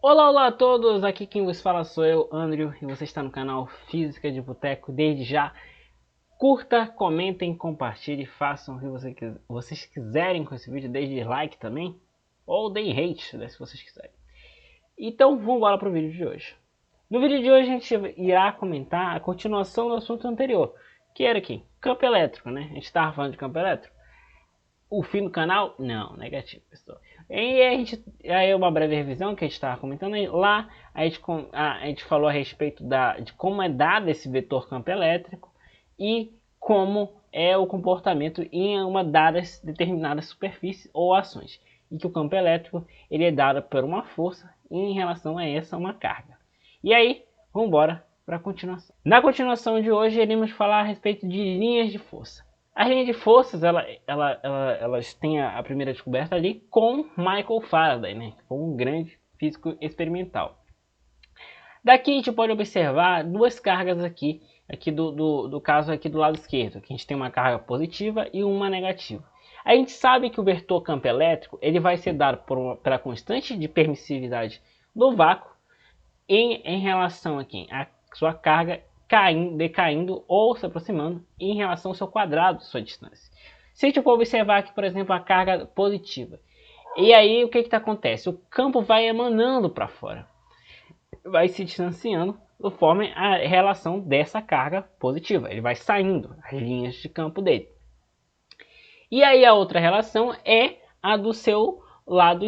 Olá, olá a todos! Aqui quem vos fala sou eu, Andrew, e você está no canal Física de Boteco. Desde já, curta, comentem, compartilhem, façam o que vocês quiserem com esse vídeo, desde like também, ou deem hate, né, se vocês quiserem. Então, vamos embora para o vídeo de hoje. No vídeo de hoje a gente irá comentar a continuação do assunto anterior, que era aqui, campo elétrico, né? A gente estava falando de campo elétrico. O fim do canal? Não, negativo, pessoal. E aí uma breve revisão que a gente estava comentando aí. Lá a gente falou a respeito de como é dado esse vetor campo elétrico e como é o comportamento em uma dada determinada superfície ou ações. E que o campo elétrico ele é dado por uma força e em relação a essa uma carga. E aí, vamos embora para a continuação. Na continuação de hoje, iremos falar a respeito de linhas de força. As linhas de forças, elas têm a primeira descoberta ali com Michael Faraday, né? Com um grande físico experimental. Daqui a gente pode observar duas cargas aqui do caso aqui do lado esquerdo, que a gente tem uma carga positiva e uma negativa. A gente sabe que o vetor campo elétrico ele vai ser dado pela constante de permissividade do vácuo em relação aqui a sua carga decaindo ou se aproximando em relação ao seu quadrado de sua distância. Se a gente for observar aqui, por exemplo, a carga positiva, e aí o que acontece? O campo vai emanando para fora, vai se distanciando conforme a relação dessa carga positiva, ele vai saindo as linhas de campo dele. E aí a outra relação é a do seu lado,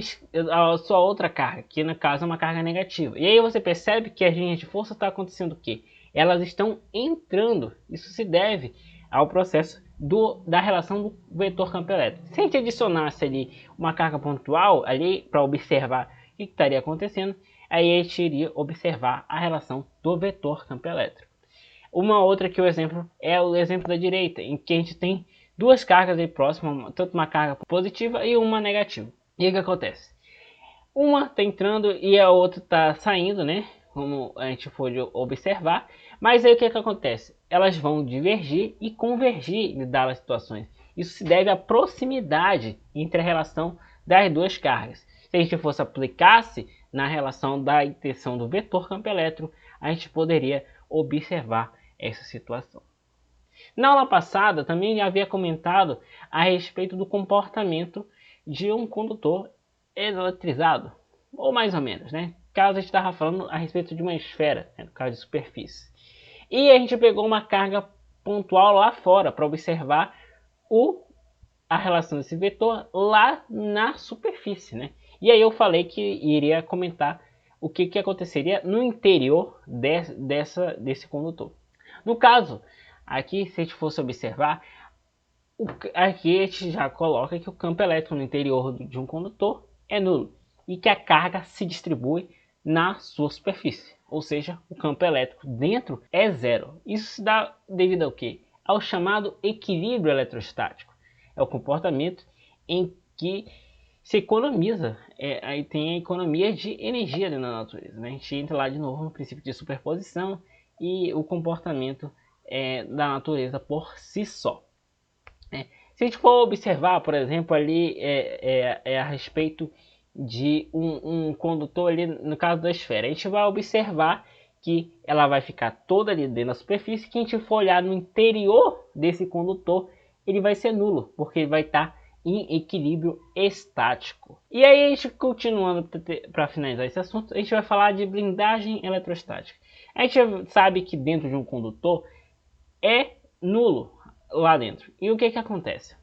a sua outra carga, que no caso é uma carga negativa. E aí você percebe que as linhas de força está acontecendo o quê? Elas estão entrando. Isso se deve ao processo da relação do vetor campo elétrico. Se a gente adicionasse ali uma carga pontual ali para observar o que estaria acontecendo, aí a gente iria observar a relação do vetor campo elétrico. Uma outra que o exemplo é o exemplo da direita, em que a gente tem duas cargas aí próximas, tanto uma carga positiva e uma negativa. E o que acontece? Uma está entrando e a outra está saindo, né? Como a gente pode observar. Mas aí o que acontece? Elas vão divergir e convergir em dadas situações. Isso se deve à proximidade entre a relação das duas cargas. Se a gente fosse aplicasse na relação da intenção do vetor campo elétrico, a gente poderia observar essa situação. Na aula passada também havia comentado a respeito do comportamento de um condutor eletrizado, ou mais ou menos, né? Caso a gente estava falando a respeito de uma esfera, né? No caso de superfície. E a gente pegou uma carga pontual lá fora para observar a relação desse vetor lá na superfície, né? E aí eu falei que iria comentar o que aconteceria no interior desse condutor. No caso, aqui se a gente fosse observar, aqui a gente já coloca que o campo elétrico no interior de um condutor é nulo e que a carga se distribui na sua superfície, ou seja, o campo elétrico dentro é zero. Isso se dá devido ao quê? Ao chamado equilíbrio eletrostático. É o comportamento em que se economiza, aí tem a economia de energia dentro da natureza, né? A gente entra lá de novo no princípio de superposição e o comportamento da natureza por si só. Se a gente for observar, por exemplo, ali a respeito de um condutor ali, no caso da esfera, a gente vai observar que ela vai ficar toda ali dentro da superfície, que a gente for olhar no interior desse condutor, ele vai ser nulo, porque ele vai estar em equilíbrio estático. E aí a gente continuando para finalizar esse assunto, a gente vai falar de blindagem eletrostática. A gente sabe que dentro de um condutor é nulo lá dentro. E o que acontece?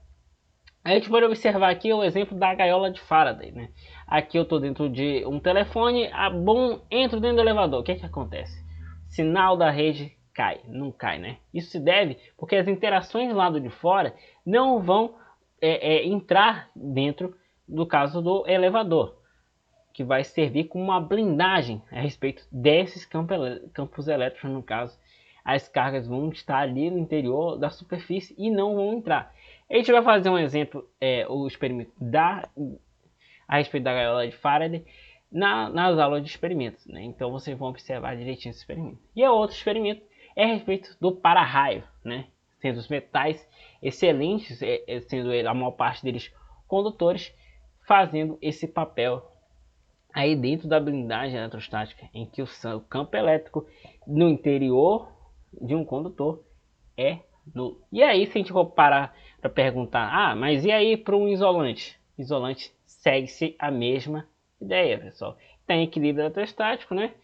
A gente pode observar aqui o exemplo da gaiola de Faraday, né? Aqui eu estou dentro de um telefone, entro dentro do elevador. O que acontece? Sinal da rede cai, não cai, né? Isso se deve porque as interações do lado de fora não vão entrar dentro do caso do elevador, que vai servir como uma blindagem a respeito desses campos elétricos, no caso. As cargas vão estar ali no interior da superfície e não vão entrar. A gente vai fazer um exemplo, o experimento a respeito da gaiola de Faraday nas aulas de experimentos, né? Então vocês vão observar direitinho esse experimento. E o outro experimento é a respeito do para-raio, né? Sendo os metais excelentes, sendo a maior parte deles condutores, fazendo esse papel aí dentro da blindagem eletrostática, em que o campo elétrico no interior de um condutor é nulo. E aí, se a gente for parar para perguntar, mas e aí para um isolante? Isolante segue-se a mesma ideia, pessoal. Tem equilíbrio eletrostático, né?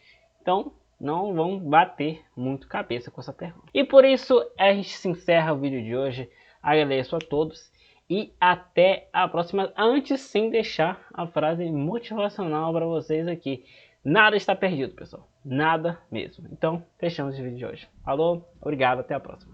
Então, não vão bater muito cabeça com essa pergunta. E por isso, a gente se encerra o vídeo de hoje. Agradeço a todos e até a próxima. Antes, sem deixar a frase motivacional para vocês aqui. Nada está perdido, pessoal. Nada mesmo. Então, fechamos o vídeo de hoje. Falou, obrigado, até a próxima.